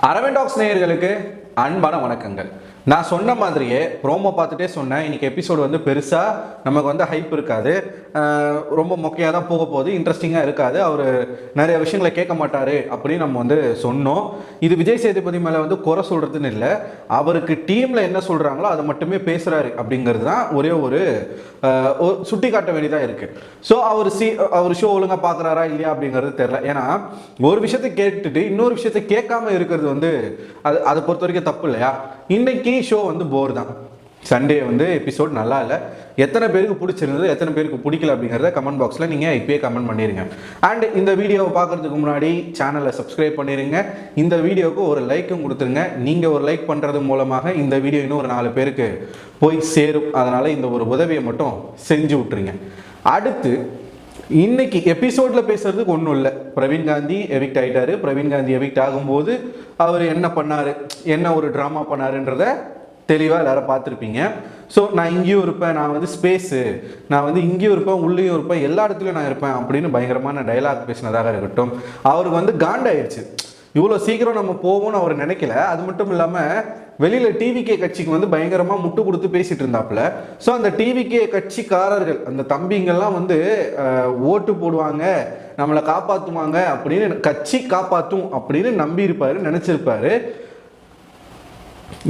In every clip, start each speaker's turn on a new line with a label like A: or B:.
A: Aravind tax நேயர்களுக்கு அன்பான வணக்கங்கள். நான் சொன்ன மாதிரியே ப்ரோமோ பார்த்துட்டே சொன்னேன், இன்னைக்கு எபிசோடு வந்து பெருசாக நமக்கு வந்து ஹைப் இருக்காது, ரொம்ப மொக்கையாக தான் போக போகுது, இன்ட்ரெஸ்டிங்காக இருக்காது, அவர் நிறைய விஷயங்களை கேட்க மாட்டார் அப்படின்னு நம்ம வந்து சொன்னோம். இது விஜய் சேதுபதி மேலே வந்து குறை சொல்கிறதுன்னு இல்லை, அவருக்கு டீமில் என்ன சொல்கிறாங்களோ அதை மட்டுமே பேசுகிறாரு அப்படிங்கிறது தான் ஒரே ஒரு சுட்டி காட்ட வேண்டியதாக இருக்குது. ஸோ அவர் ஷோ ஒழுங்காக பார்க்குறாரா இல்லையா அப்படிங்கிறது தெரில. ஏன்னா ஒரு விஷயத்தை கேட்டுட்டு இன்னொரு விஷயத்தை கேட்காம இருக்கிறது வந்து அதை பொறுத்த வரைக்கும் தப்பு இல்லையா? இன்னைக்கு ஷோ வந்து போர் தான். சண்டே வந்து எபிசோட் நல்லா இல்லை. எத்தனை பேருக்கு பிடிச்சிருந்தது, எத்தனை பேருக்கு பிடிக்கல அப்படிங்கிறத கமெண்ட் பாக்ஸில் நீங்கள் இப்போயே கமெண்ட் பண்ணிடுங்க. அண்ட் இந்த வீடியோவை பார்க்குறதுக்கு முன்னாடி சேனலை சப்ஸ்கிரைப் பண்ணிடுங்க, இந்த வீடியோவுக்கு ஒரு லைக்கும் கொடுத்துருங்க. நீங்கள் ஒரு லைக் பண்ணுறது மூலமாக இந்த வீடியோ இன்னும் ஒரு 4 பேருக்கு போய் சேரும். அதனால் இந்த ஒரு உதவியை மட்டும் செஞ்சு விட்டுருங்க. அடுத்து இன்னைக்கு எபிசோட்ல பேசுறதுக்கு ஒன்றும் இல்லை. பிரவீன் காந்தி எவிக்ட் ஆகிட்டாரு. பிரவீன் காந்தி எவிக்ட் ஆகும்போது அவர் என்ன பண்ணாரு, என்ன ஒரு ட்ராமா பண்ணாருன்றத தெளிவாக எல்லாரும் பார்த்துருப்பீங்க. ஸோ நான் இங்கேயும் இருப்பேன், நான் வந்து ஸ்பேஸு, நான் வந்து இங்கேயும் இருப்பேன், உள்ளேயும் இருப்பேன், எல்லா இடத்துலையும் நான் இருப்பேன் அப்படின்னு பயங்கரமான டைலாக் பேசினதாக இருக்கட்டும். அவருக்கு வந்து காண்டாயிடுச்சு, இவ்வளோ சீக்கிரம் நம்ம போவோம்னு அவர் நினைக்கல. அது மட்டும் இல்லாமல் வெளியில் டிவிகே கட்சிக்கு வந்து பயங்கரமாக முட்டு கொடுத்து பேசிகிட்டு இருந்தாப்புல. ஸோ அந்த டிவிகே கட்சிக்காரர்கள், அந்த தம்பிங்கெல்லாம் வந்து ஓட்டு போடுவாங்க, நம்மளை காப்பாற்றுவாங்க அப்படின்னு, கட்சி காப்பாற்றும் அப்படின்னு நம்பியிருப்பாரு, நினச்சிருப்பாரு.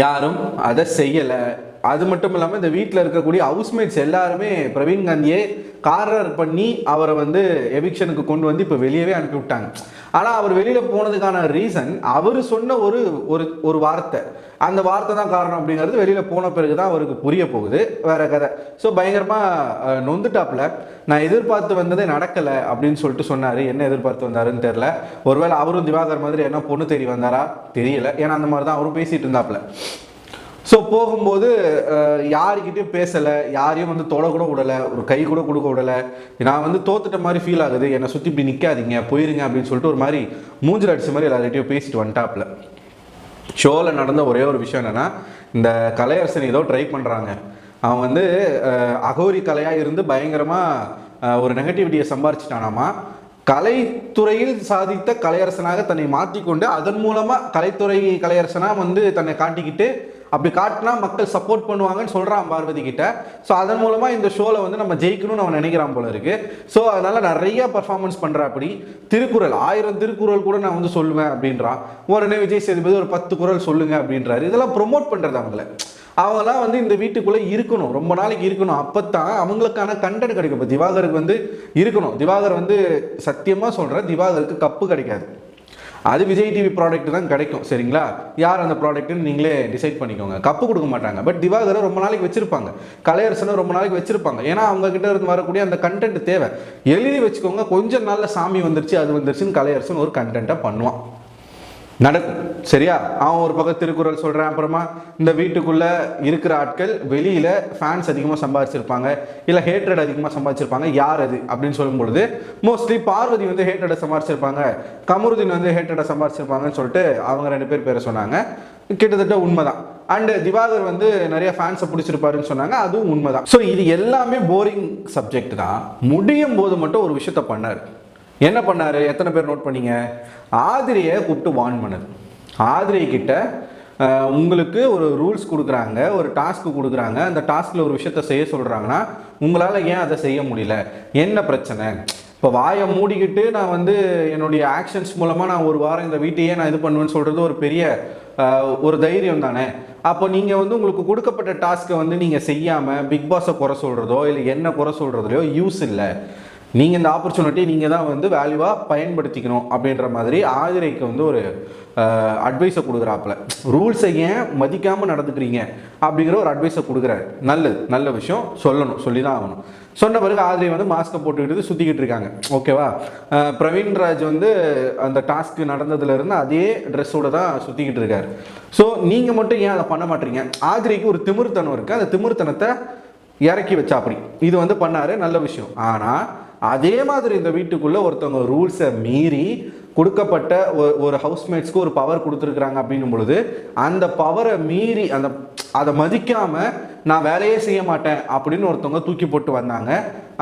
A: யாரும் அதை செய்யலை. அது மட்டும் இல்லாமல் இந்த வீட்டில் இருக்கக்கூடிய ஹவுஸ்மேட்ஸ் எல்லாருமே பிரவீன் காந்தியை கார்னர் பண்ணி அவரை வந்து எவிக்ஷனுக்கு கொண்டு வந்து இப்போ வெளியவே அனுப்பி விட்டாங்க. ஆனால் அவர் வெளியில் போனதுக்கான ரீசன் அவர் சொன்ன ஒரு வார்த்தை, அந்த வார்த்தை தான் காரணம் அப்படிங்கிறது வெளியில் போன பிறகு தான் அவருக்கு புரிய போகுது, வேற கதை. ஸோ பயங்கரமாக நொந்துட்டாப்புல. நான் எதிர்பார்த்து வந்ததே நடக்கலை அப்படின்னு சொல்லிட்டு சொன்னார். என்ன எதிர்பார்த்து வந்தாருன்னு தெரில. ஒருவேளை அவரும் திவாகர் மாதிரி என்ன பொண்ணு தேடி வந்தாரா தெரியல. ஏன்னா அந்த மாதிரி தான் அவரும் பேசிகிட்டு இருந்தாப்புல. ஸோ போகும்போது யாருக்கிட்டையும் பேசலை, யாரையும் வந்து தொட கூட விடலை, ஒரு கை கூட கொடுக்க விடலை. நான் வந்து தோத்துட்ட மாதிரி ஃபீல் ஆகுது, என்னை சுற்றி இப்படி நிற்காதீங்க, போயிருங்க அப்படின்னு சொல்லிட்டு ஒரு மாதிரி மூஞ்சில் அடிச்ச மாதிரி எல்லார்கிட்டையும் பேசிட்டு வந்துட்டாப்புல. ஷோவில் நடந்த ஒரே ஒரு விஷயம் என்னென்னா, இந்த கலையரசன் ஏதோ ட்ரை பண்ணுறாங்க. அவன் வந்து அகோரி கலையாக இருந்து பயங்கரமாக ஒரு நெகட்டிவிட்டியை சம்பாரிச்சிட்டானாமா. கலைத்துறையில் சாதித்த கலையரசனாக தன்னை மாற்றிக்கொண்டு அதன் மூலமாக கலைத்துறை கலையரசனாக வந்து தன்னை காட்டிக்கிட்டு, அப்படி காட்டினா மக்கள் சப்போர்ட் பண்ணுவாங்கன்னு சொல்கிறான் பார்வதி கிட்ட. ஸோ அதன் மூலமாக இந்த ஷோவில் வந்து நம்ம ஜெயிக்கணும்னு அவன் நினைக்கிறான் போல இருக்கு. ஸோ அதனால் நிறைய பர்ஃபார்மன்ஸ் பண்ணுறா. அப்படி திருக்குறள் 1000 திருக்குறள் கூட நான் வந்து சொல்லுவேன் அப்படின்றான். உடனே விஜய் சேதுபதி ஒரு 10 குறள் சொல்லுங்க அப்படின்றாரு. இதெல்லாம் ப்ரொமோட் பண்ணுறது அவங்களாம் வந்து இந்த வீட்டுக்குள்ளே இருக்கணும், ரொம்ப நாளைக்கு இருக்கணும். அப்போத்தான் அவங்களுக்கான கண்டென்ட் கிடைக்கும். இப்போ திவாகருக்கு வந்து இருக்கணும். திவாகர் வந்து சத்தியமாக சொல்கிறேன், திவாகருக்கு கப்பு கிடைக்காது, அது விஜய் டிவி ப்ராடக்ட் தான் கிடைக்கும். சரிங்களா? யார் அந்த ப்ராடக்ட்னு நீங்களே டிசைட் பண்ணிக்கோங்க. கப்பு கொடுக்க மாட்டாங்க. பட் திவாகரை ரொம்ப நாளைக்கு வச்சிருப்பாங்க, கலையரசனை ரொம்ப நாளைக்கு வச்சிருப்பாங்க. ஏன்னா அவங்க கிட்ட இருந்து வரக்கூடிய அந்த கண்டென்ட் தேவை. எழுதி வச்சுக்கோங்க, கொஞ்சம் நாளில் சாமி வந்துருச்சு அது வந்துருச்சுன்னு கலையரசன் ஒரு கண்டென்ட்டை பண்ணுவான், நடக்கும். சரியா? அவன் ஒரு பக்கம் திருக்குறள் சொல்கிறேன். அப்புறமா இந்த வீட்டுக்குள்ளே இருக்கிற ஆட்கள் வெளியில் ஃபேன்ஸ் அதிகமாக சம்பாதிச்சிருப்பாங்க, இல்லை ஹேட்ரட் அதிகமாக சம்பாதிச்சிருப்பாங்க. யார் அது அப்படின்னு சொல்லும் பொழுது மோஸ்ட்லி பார்வதி வந்து ஹேட்ரடை சம்பாதிச்சிருப்பாங்க, கமருதீன் வந்து ஹேட்ரடை சம்பாதிச்சிருப்பாங்கன்னு சொல்லிட்டு அவங்க 2 பேரை சொன்னாங்க. கிட்டத்தட்ட உண்மைதான். அண்டு திவாகர் வந்து நிறைய ஃபேன்ஸை பிடிச்சிருப்பாருன்னு சொன்னாங்க, அதுவும் உண்மைதான். ஸோ இது எல்லாமே போரிங் சப்ஜெக்ட் தான். முடியும் போது மட்டும் ஒரு விஷயத்த பண்ணார். என்ன பண்ணார்? எத்தனை பேர் நோட் பண்ணீங்க? ஆதிரியை கூப்பிட்டு வார்ன் பண்ணது. ஆதிரியை கிட்ட உங்களுக்கு ஒரு ரூல்ஸ் கொடுக்குறாங்க, ஒரு டாஸ்க்கு கொடுக்குறாங்க, அந்த டாஸ்கில் ஒரு விஷயத்த செய்ய சொல்கிறாங்கன்னா உங்களால் ஏன் அதை செய்ய முடியல, என்ன பிரச்சனை? இப்போ வாயை மூடிக்கிட்டு நான் வந்து என்னுடைய ஆக்ஷன்ஸ் மூலமாக நான் ஒரு வாரம் இந்த வீட்டையே நான் இது பண்ணுவேன்னு சொல்கிறது ஒரு பெரிய ஒரு தைரியம் தானே. அப்போ நீங்கள் வந்து உங்களுக்கு கொடுக்கப்பட்ட டாஸ்க்கை வந்து நீங்கள் செய்யாமல் பிக் பாஸை குறை சொல்கிறதோ இல்லை என்ன குறை சொல்கிறதுலையோ யூஸ் இல்லை. நீங்கள் இந்த ஆப்பர்ச்சுனிட்டி நீங்கள் தான் வந்து வேல்யூவாக பயன்படுத்திக்கணும் அப்படின்ற மாதிரி ஆதிரைக்கு வந்து ஒரு அட்வைஸை கொடுக்குறாப்புல. ரூல்ஸை ஏன் மதிக்காமல் நடந்துக்கிறீங்க அப்படிங்கிற ஒரு அட்வைஸை கொடுக்குறாரு. நல்ல விஷயம், சொல்லி தான் ஆகணும். சொன்ன பிறகு ஆதிரை வந்து மாஸ்கை போட்டுக்கிட்டு சுற்றிக்கிட்டு இருக்காங்க. ஓகேவா? பிரவீன்ராஜ் வந்து அந்த டாஸ்க்கு நடந்ததுலேருந்து அதே ட்ரெஸ்ஸோடு தான் சுற்றிக்கிட்டு இருக்காரு. ஸோ நீங்கள் மட்டும் ஏன் அதை பண்ண மாட்டீங்க? ஆதிரைக்கு ஒரு திமிர்த்தனம் இருக்குது, அந்த திமிர்த்தனத்தை இறக்கி வச்சா அப்படி இது வந்து பண்ணார், நல்ல விஷயம். ஆனால் அதே மாதிரி இந்த வீட்டுக்குள்ளே ஒருத்தவங்க ரூல்ஸை மீறி கொடுக்கப்பட்ட ஒரு ஹவுஸ்மேட்ஸ்க்கு ஒரு பவர் கொடுத்துருக்குறாங்க அப்படின்னும் பொழுது அந்த பவரை மீறி அதை மதிக்காமல் நான் வேலையே செய்ய மாட்டேன் அப்படின்னு ஒருத்தவங்க தூக்கி போட்டு வந்தாங்க.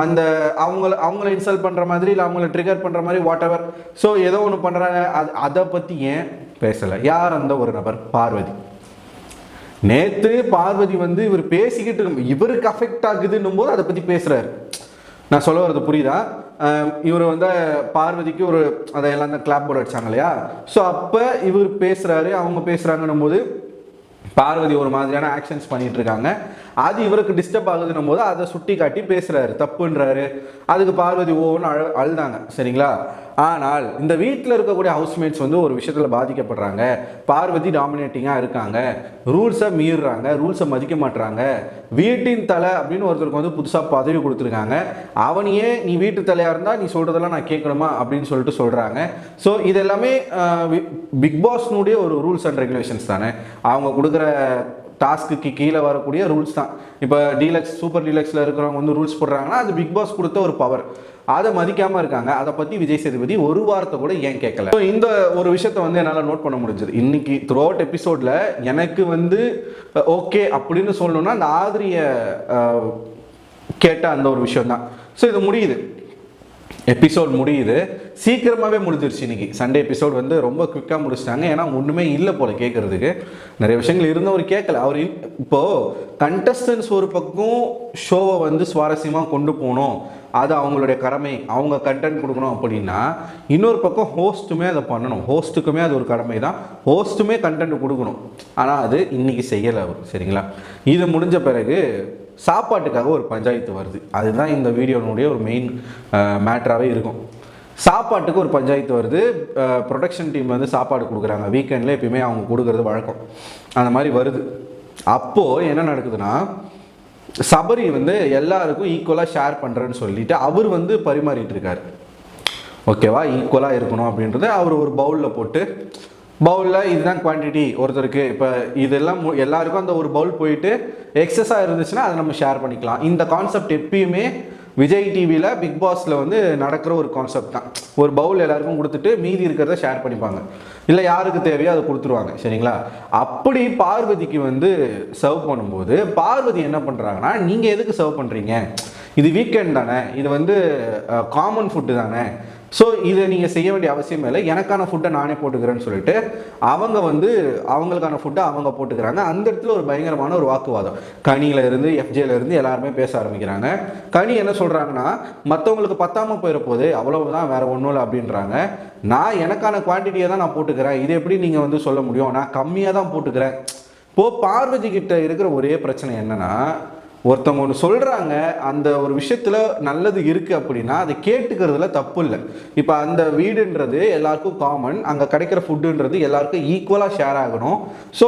A: அந்த அவங்கள இன்சல்ட் பண்ணுற மாதிரி இல்லை அவங்கள ட்ரிகர் பண்ணுற மாதிரி வாட் எவர். ஸோ ஏதோ ஒன்று பண்ணுறாங்க, அதை பற்றி ஏன் பேசலை? யார் அந்த ஒரு நபர்? பார்வதி. நேற்று பார்வதி வந்து இவர் பேசிக்கிட்டு இவருக்கு அஃபெக்ட் ஆகுதுன்னும் போது அதை பற்றி பேசுகிறாரு. நான் சொல்ல வரது புரியுதா? இவர் வந்து பார்வதிக்கு ஒரு அதையெல்லாம் அந்த கிளாப் போர்டு அடிச்சாங்க இல்லையா? ஸோ அப்போ இவர் பேசுகிறாரு, அவங்க பேசுகிறாங்கன்னும் போது பார்வதி ஒரு மாதிரியான ஆக்ஷன்ஸ் பண்ணிட்டு இருக்காங்க. அது இவருக்கு டிஸ்டர்ப் ஆகுதுன்னும் போது அதை சுட்டி காட்டி பேசுறாரு, தப்புன்றாரு. அதுக்கு பார்வதி ஓன்னு அழுதாங்க, சரிங்களா? ஆனால் இந்த வீட்டில் இருக்கக்கூடிய ஹவுஸ்மேட்ஸ் வந்து ஒரு விஷயத்தில் பாதிக்கப்படுறாங்க. பார்வதி டாமினேட்டிங்காக இருக்காங்க, ரூல்ஸை மீறுறாங்க, ரூல்ஸை மதிக்க மாட்டுறாங்க. வீட்டின் தலை அப்படின்னு ஒருத்தருக்கு வந்து புதுசாக பதவி கொடுத்துருக்காங்க. அவனையே நீ வீட்டு தலையாக இருந்தால் நீ சொல்கிறதெல்லாம் நான் கேட்கணுமா அப்படின்னு சொல்லிட்டு சொல்கிறாங்க. ஸோ இது எல்லாமே பிக் பாஸ்னுடைய ஒரு ரூல்ஸ் அண்ட் ரெகுலேஷன்ஸ் தானே. அவங்க கொடுக்குற டாஸ்க்கு கீழே வரக்கூடிய ரூல்ஸ் தான். இப்போ டீலக்ஸ் சூப்பர் டீலக்ஸில் இருக்கிறவங்க வந்து ரூல்ஸ் போடுறாங்கன்னா அது பிக் பாஸ் கொடுத்த ஒரு பவர். அதை மதிக்காமல் இருக்காங்க. அதை பற்றி விஜய் சேதுபதி ஒரு வார்த்தை கூட ஏன் கேட்கல? ஸோ இந்த ஒரு விஷயத்தை வந்து என்னால் நோட் பண்ண முடிஞ்சது இன்னைக்கு த்ரூ அவுட் எபிசோடில். எனக்கு வந்து ஓகே அப்படின்னு சொல்லணும்னா அந்த ஆதிரியை கேட்ட அந்த ஒரு விஷயம் தான். ஸோ இது முடியுது, எபிசோட் முடியுது, சீக்கிரமாகவே முடிஞ்சிருச்சு. இன்னைக்கு சண்டே எபிசோட் வந்து ரொம்ப குவிக்காக முடிச்சிட்டாங்க. ஏன்னா ஒன்றுமே இல்லை போல் கேட்குறதுக்கு, நிறைய விஷயங்கள் இருந்தவர் கேட்கல. அவர் இப்போது கண்டஸ்டன்ஸ் ஒரு பக்கம் ஷோவை வந்து சுவாரஸ்யமாக கொண்டு போகணும், அது அவங்களுடைய கடமை, அவங்க கண்டென்ட் கொடுக்கணும் அப்படின்னா இன்னொரு பக்கம் ஹோஸ்ட்டுமே அதை பண்ணணும். ஹோஸ்ட்டுக்குமே அது ஒரு கடமை தான், ஹோஸ்ட்டுமே கண்டென்ட் கொடுக்கணும். ஆனால் அது இன்னைக்கு செய்யலை அவர், சரிங்களா? இது முடிஞ்ச பிறகு சாப்பாட்டுக்காக ஒரு பஞ்சாயத்து வருது. அதுதான் இந்த வீடியோனுடைய ஒரு மெயின் மேட்டராகவே இருக்கும். சாப்பாட்டுக்கு ஒரு பஞ்சாயத்து வருது. ப்ரொடக்ஷன் டீம் வந்து சாப்பாடு கொடுக்குறாங்க, வீக்கெண்டில் எப்பயுமே அவங்க கொடுக்குறது வழக்கம். அந்த மாதிரி வருது. அப்போது என்ன நடக்குதுன்னா, சபரி வந்து எல்லாருக்கும் ஈக்குவலாக ஷேர் பண்ணுறேன்னு சொல்லிட்டு அவர் வந்து பரிமாறிட்டு இருக்காரு. ஓகேவா? ஈக்குவலாக இருக்கணும் அப்படின்றத அவர் ஒரு பவுலில் போட்டு, பவுலில் இதுதான் குவான்டிட்டி ஒருத்தருக்கு. இப்போ இதெல்லாம் எல்லாருக்கும் அந்த ஒரு பவுல் போயிட்டு எக்ஸஸாக இருந்துச்சுன்னா அதை நம்ம ஷேர் பண்ணிக்கலாம். இந்த கான்செப்ட் எப்பயுமே விஜய் டிவியில் பிக் பாஸில் வந்து நடக்கிற ஒரு கான்செப்ட் தான். ஒரு பவுல் எல்லாருக்கும் கொடுத்துட்டு மீதி இருக்கிறத ஷேர் பண்ணிப்பாங்க, இல்லை யாருக்கு தேவையோ அதை கொடுத்துருவாங்க, சரிங்களா? அப்படி பார்வதிக்கு வந்து சர்வ் பண்ணும்போது பார்வதி என்ன பண்ணுறாங்கன்னா, நீங்கள் எதுக்கு சர்வ் பண்ணுறீங்க? இது வீக்கெண்ட் தானே, இது வந்து காமன் ஃபுட்டு தானே, ஸோ இதை நீங்கள் செய்ய வேண்டிய அவசியம் இல்லை, எனக்கான ஃபுட்டை நானே போட்டுக்கிறேன்னு சொல்லிட்டு அவங்க வந்து அவங்களுக்கான ஃபுட்டை அவங்க போட்டுக்கிறாங்க. அந்த இடத்துல ஒரு பயங்கரமான ஒரு வாக்குவாதம். கனியில் இருந்து எஃப்ஜேல இருந்து எல்லாருமே பேச ஆரம்பிக்கிறாங்க. கனி என்ன சொல்கிறாங்கன்னா, மற்றவங்களுக்கு பத்தாமல் போயிட போகுது, அவ்வளவுதான், வேற ஒன்றும் இல்லை அப்படின்றாங்க. நான் எனக்கான குவான்டிட்டியை தான் நான் போட்டுக்கிறேன், இது எப்படி நீங்கள் வந்து சொல்ல முடியும்? நான் கம்மியாக தான் போட்டுக்கிறேன். இப்போது பார்வதி கிட்ட இருக்கிற ஒரே பிரச்சனை என்னன்னா, ஒருத்தவங்க ஒன்று சொல்கிறாங்க, அந்த ஒரு விஷயத்தில் நல்லது இருக்குது அப்படின்னா அதை கேட்டுக்கிறதுல தப்பு இல்லை. இப்போ அந்த வீடுன்றது எல்லாருக்கும் காமன், அங்கே கிடைக்கிற ஃபுட்டுன்றது எல்லாருக்கும் ஈக்குவலாக ஷேர் ஆகணும். ஸோ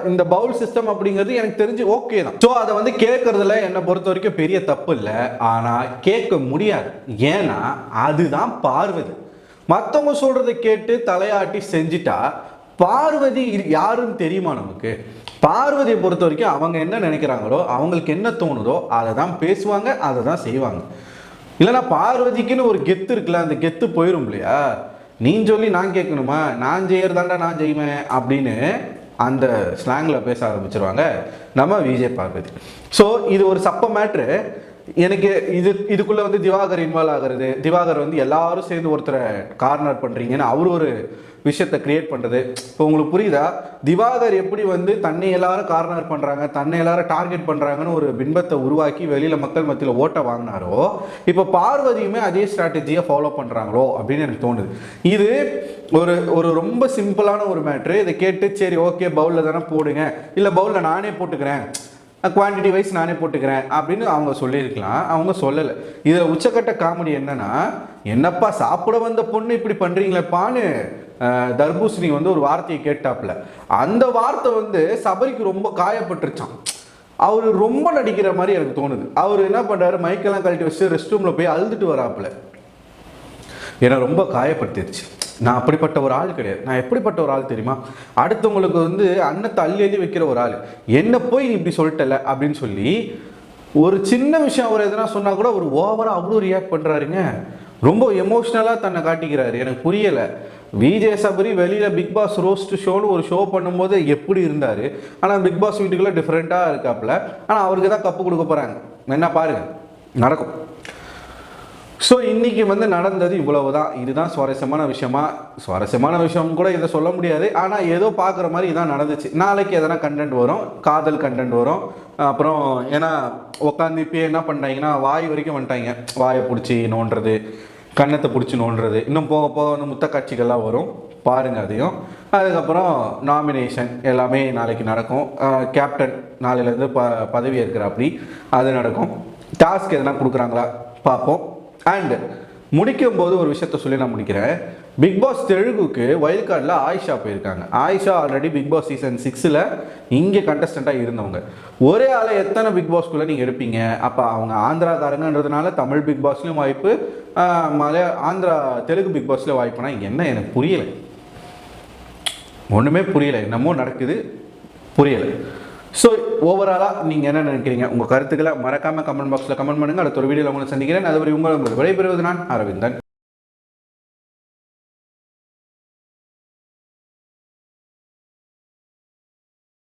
A: இந்த பவுல் சிஸ்டம் அப்படிங்கிறது எனக்கு தெரிஞ்சு ஓகே தான். ஸோ அதை வந்து கேட்கறதுல என்னை பொறுத்த வரைக்கும் பெரிய தப்பு இல்லை. ஆனால் கேட்க முடியாது, ஏன்னா அதுதான் பார்வதி. மற்றவங்க சொல்கிறத கேட்டு தலையாட்டி செஞ்சிட்டா பார்வதி யாருன்னு தெரியுமா நமக்கு? பார்வதியை பொறுத்த வரைக்கும் அவங்க என்ன நினைக்கிறாங்களோ, அவங்களுக்கு என்ன தோணுதோ அதை தான் பேசுவாங்க, அதை தான் செய்வாங்க. இல்லைனா பார்வதிக்குன்னு ஒரு கெத்து இருக்குல்ல, அந்த கெத்து போயிடும் இல்லையா? நீ சொல்லி நான் கேட்கணுமா, நான் செய்யறதாண்டா நான் செய்வேன் அப்படின்னு அந்த ஸ்லாங்கில் பேச ஆரம்பிச்சிருவாங்க நம்ம விஜய் பார்வதி. ஸோ இது ஒரு சப்ப மேட்ரு. எனக்கு இதுக்குள்ளே வந்து திவாகர் இன்வால்வ் ஆகிறது, திவாகர் வந்து எல்லாரும் சேர்ந்து ஒருத்தரை கார்னர் பண்ணுறீங்கன்னு அவர் ஒரு விஷயத்தை கிரியேட் பண்ணுறது. இப்போ உங்களுக்கு புரியுதா? திவாகர் எப்படி வந்து தன்னை எல்லாரும் கார்னர் பண்ணுறாங்க, தன்னை எல்லாரும் டார்கெட் பண்ணுறாங்கன்னு ஒரு பின்பத்தை உருவாக்கி வெளியில் மக்கள் மத்தியில் ஓட்டை வாங்கினாரோ, இப்போ பார்வதியுமே அதே ஸ்ட்ராட்டஜியை ஃபாலோ பண்ணுறாங்களோ அப்படின்னு எனக்கு தோணுது. இது ஒரு ரொம்ப சிம்பிளான ஒரு மேட்ரு. இதை கேட்டு சரி ஓகே பவுலில் தானே போடுங்க, இல்லை பவுலில் நானே போட்டுக்கிறேன், குவான்டிட்டி வைஸ் நானே போட்டுக்கிறேன் அப்படின்னு அவங்க சொல்லியிருக்கலாம். அவங்க சொல்லலை. இதில் உச்சக்கட்ட காமெடி என்னன்னா, என்னப்பா சாப்பிட வந்த பொண்ணு இப்படி பண்ணுறீங்களேப்பான்னு தர்பூசணி வந்து ஒரு வார்த்தையை கேட்டாப்புல. அந்த வார்த்தை வந்து சபரிக்கு ரொம்ப காயப்பட்டுருச்சான். அவர் ரொம்ப நடிக்கிற மாதிரி எனக்கு தோணுது. அவர் என்ன பண்ணுறாரு, மைக்கெல்லாம் கழட்டி வச்சு ரெஸ்ட் ரூமில் போய் அழுதுட்டு வராப்புல. ஏன்னா ரொம்ப காயப்படுத்திடுச்சு. நான் அப்படிப்பட்ட ஒரு ஆள் கிடையாது. நான் எப்படிப்பட்ட ஒரு ஆள் தெரியுமா? அடுத்தவங்களுக்கு வந்து அன்னத்தை அள்ளி வைக்கிற ஒரு ஆள். என்ன போய் நீ இப்படி சொல்லிட்டல அப்படின்னு சொல்லி ஒரு சின்ன விஷயம் அவர் எதனா சொன்னால் கூட ஒரு ஓவராக அவ்வளோ ரியாக்ட் பண்ணுறாருங்க. ரொம்ப எமோஷ்னலாக தன்னை காட்டிக்கிறாரு. எனக்கு புரியலை. விஜய் சபரி வெளியில் பிக் பாஸ் ரோஸ்ட் ஷோன்னு ஒரு ஷோ பண்ணும்போது எப்படி இருந்தார், ஆனால் பிக் பாஸ் வீட்டுக்குள்ளே டிஃப்ரெண்ட்டாக இருக்காப்புல. ஆனால் அவருக்கு தான் கப்பு கொடுக்க போகிறாங்க. என்ன பாருங்கள் நடக்கும். ஸோ இன்றைக்கி வந்து நடந்தது இவ்வளவு தான். இதுதான் சுவாரஸ்யமான விஷயம் கூட இதை சொல்ல முடியாது. ஆனால் ஏதோ பார்க்குற மாதிரி இதான் நடந்துச்சு. நாளைக்கு எதனா கண்டென்ட் வரும், காதல் கண்டென்ட் வரும். அப்புறம் ஏன்னா உட்காந்து இப்போ என்ன பண்ணிட்டாங்கன்னா வாய் வரைக்கும் வந்துட்டாங்க. வாயை பிடிச்சி நோண்டுறது, கன்னத்தை பிடிச்சி நோண்டுறது, இன்னும் போக போக வந்து முத்த காட்சிகள்லாம் வரும், பாருங்கள் அதையும். அதுக்கப்புறம் நாமினேஷன் எல்லாமே நாளைக்கு நடக்கும். கேப்டன் நாளையிலேருந்து பதவி ஏற்கிற அப்படி அது நடக்கும். டாஸ்க் எதனா கொடுக்குறாங்களா பார்ப்போம். அண்ட் முடிக்கும் போது ஒரு விஷயத்த சொல்லி நான் முடிக்கிறேன். பிக் பாஸ் தெலுங்குக்கு வைல்ட் கார்டில் ஆயிஷா போயிருக்காங்க. Ayesha already Bigg Boss season 6 இங்கே கண்டஸ்டண்ட்டாக இருந்தவங்க. ஒரே ஆளை எத்தனை பிக் பாஸ்க்குள்ளே நீங்கள் இருப்பீங்க? அப்போ அவங்க ஆந்திராக்காரங்கன்றதுனால தமிழ் பிக் பாஸ்லேயும் வாய்ப்பு, ஆந்திரா தெலுங்கு பிக் பாஸ்லேயும் வாய்ப்புனா என்ன எனக்கு புரியலை, ஒன்றுமே புரியலை. என்னமோ நடக்குது, புரியலை. ஸோ ஓவராலாக நீங்கள் என்ன நினைக்கிறீங்க? உங்கள் கருத்துக்களை மறக்காமல் கமெண்ட் பாக்ஸில் கமெண்ட் பண்ணுங்கள். அடுத்த ஒரு வீடியோவில் உங்களை சந்திக்கிறேன். அதுவரை உங்களை விடைபெறுவது நான் அரவிந்தன்.